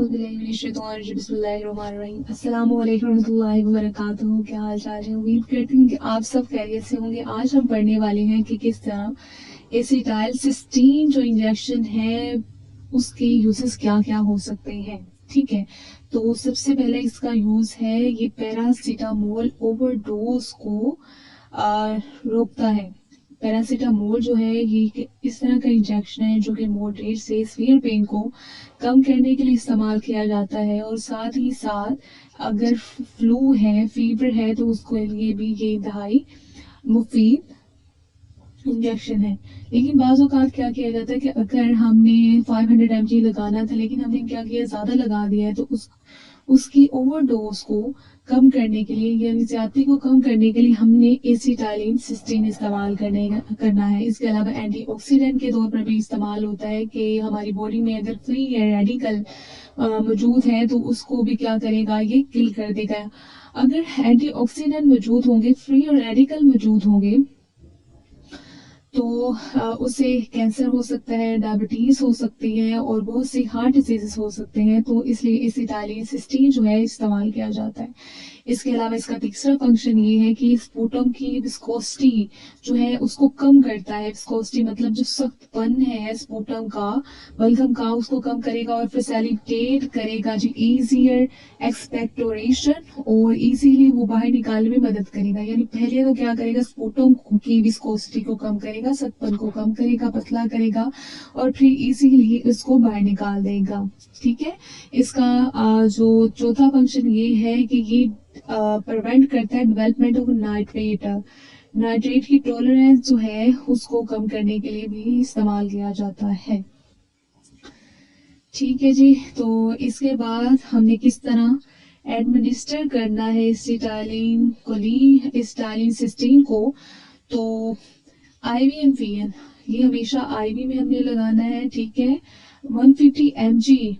अस्सलामुअलैकुम रहमतुल्लाहि व बरकातुहू। क्या हाल चाल है? उम्मीद करती हूँ कि आप सब खैरियत से होंगे। आज हम पढ़ने वाले हैं कि किस तरह एसिटाइलसिस्टीन जो इंजेक्शन है उसके यूजेस क्या क्या हो सकते हैं। ठीक है, तो सबसे पहले इसका यूज है ये पैरासीटामोल ओवरडोज को रोकता है। पैरासीटामोल जो है ये इस तरह का इंजेक्शन है जो कि मॉडरेट से सीवियर पेन को कम करने के लिए इस्तेमाल किया जाता है, और साथ ही साथ अगर फ्लू है, फीवर है, तो उसके लिए भी ये इंतहाई मुफीद इंजेक्शन है। लेकिन बाज़ औक़ात क्या किया जाता है कि अगर हमने 500 mg लगाना था लेकिन हमने क्या किया, ज़्यादा लगा दिया है, तो उसकी ओवरडोज को कम करने के लिए यानी ज्यादती को कम करने के लिए हमने एसिटाइलिन सिस्टीन इस्तेमाल करना है। इसके अलावा एंटीऑक्सीडेंट के तौर पर भी इस्तेमाल होता है कि हमारी बॉडी में अगर फ्री रेडिकल मौजूद है तो उसको भी क्या करेगा, ये किल कर देगा। अगर एंटीऑक्सीडेंट मौजूद होंगे, फ्री और रेडिकल मौजूद होंगे, तो उससे कैंसर हो सकता है, डायबिटीज हो सकती है और बहुत सी हार्ट डिजीजेस हो सकते हैं। तो इसलिए एसिटाइलिन सिस्टीन जो है इस्तेमाल किया जाता है। इसके अलावा इसका तीसरा फंक्शन ये है कि स्पूटम की विस्कोसिटी जो है उसको कम करता है। विस्कोसिटी मतलब जो सख्तपन है स्पूटम का, बलगम का, उसको कम करेगा और फैसिलिटेट करेगा जी इजियर एक्सपेक्टोरेशन, और इजीली वो बाहर निकालने में मदद करेगा। यानी पहले तो क्या करेगा, स्पूटम की विस्कोसिटी को कम करेगा, सख्तपन को कम करेगा, पतला करेगा और फिर इजीली उसको बाहर निकाल देगा। ठीक है, इसका जो चौथा फंक्शन ये है कि ये प्रिवेंट करता है डेवलपमेंट ऑफ नाइट्रेट। नाइट्रेट की टॉलरेंस जो है उसको कम करने के लिए भी इस्तेमाल किया जाता है। ठीक है जी, तो इसके बाद हमने किस तरह एडमिनिस्टर करना है एसिटाइलिन सिस्टीन को, तो आईवी एंड वीएन ये हमेशा आईवी में हमने लगाना है। ठीक है, 150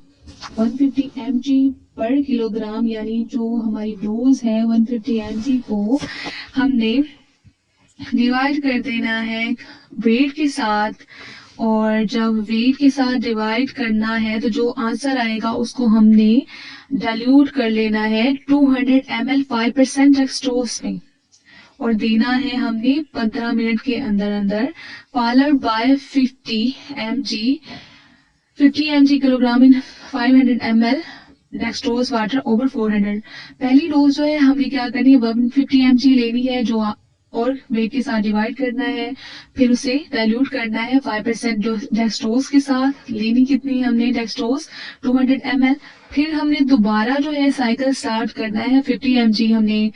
mg पर किलोग्राम, यानी जो हमारी डोज है 150 mg को हमने डिवाइड कर देना है वेट के साथ, और जब वेट के साथ डिवाइड करना है तो जो आंसर आएगा उसको हमने डाइल्यूट कर लेना है 200 ml 5% डेक्सट्रोज में, और देना है हमने 15 मिनट के अंदर अंदर, followed by 50 mg kilogram in 500 ml dextrose water over 400। पहली डोज जो है हमने क्या करनी है, 150 mg लेनी है जो और वेट के साथ डिवाइड करना है, फिर उसे डाइल्यूट करना है 5% डेक्सट्रोज के साथ। लेनी कितनी है हमने डेक्सट्रोज, 200 ml। फिर हमने दोबारा जो है साइकिल स्टार्ट करना है, 50 mg हमने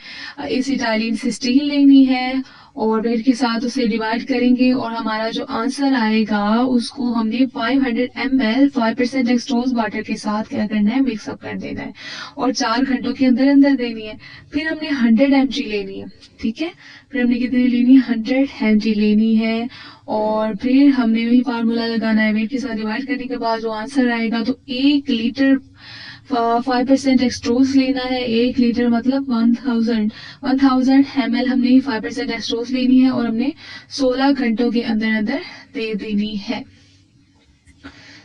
एसिटाइलिन सिस्टीन लेनी है और वेट के साथ उसे डिवाइड करेंगे, और हमारा जो आंसर आएगा उसको हमने 500 ml 5% डेक्सट्रोज वाटर के साथ क्या करना है, मिक्सअप कर देना है और 4 घंटों के अंदर अंदर देनी है। फिर हमने 100 mg लेनी है। ठीक है, फिर हमने कितनी लेनी है, 100 mg लेनी है, और फिर हमने वही फार्मूला लगाना है। वेट के साथ डिवाइड करने के बाद जो आंसर आएगा, तो 1 लीटर 5% एक्सट्रोज लेना है। 1 लीटर मतलब 1000 ml हमने 5% एक्सट्रोज लेनी है और हमने 16 घंटों के अंदर अंदर दे देनी है।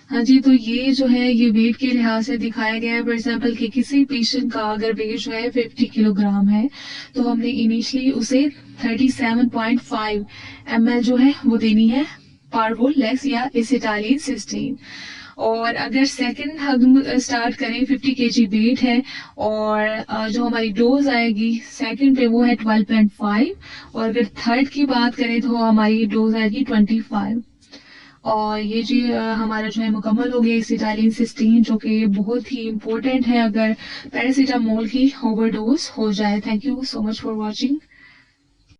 हाँ जी, तो ये जो है ये वेट के लिहाज से दिखाया गया है। फॉर एग्जाम्पल कि किसी पेशेंट का अगर वेट जो है 50 किलोग्राम है तो हमने इनिशियली उसे 37.5 ml जो है वो देनी है पार्वोलेक्स या एसिटाइलिन सिस्टीन। और अगर सेकंड हम स्टार्ट करें, 50 kg वेट है और जो हमारी डोज आएगी सेकंड पे वो है 12.5, और अगर थर्ड की बात करें तो हमारी डोज आएगी 25। और ये जी हमारा जो है मुकम्मल हो गया एसिटाइलिन सिस्टीन, जो कि बहुत ही इम्पोर्टेंट है अगर पैरासीटामोल की ओवरडोज हो जाए। Thank you so much for watching.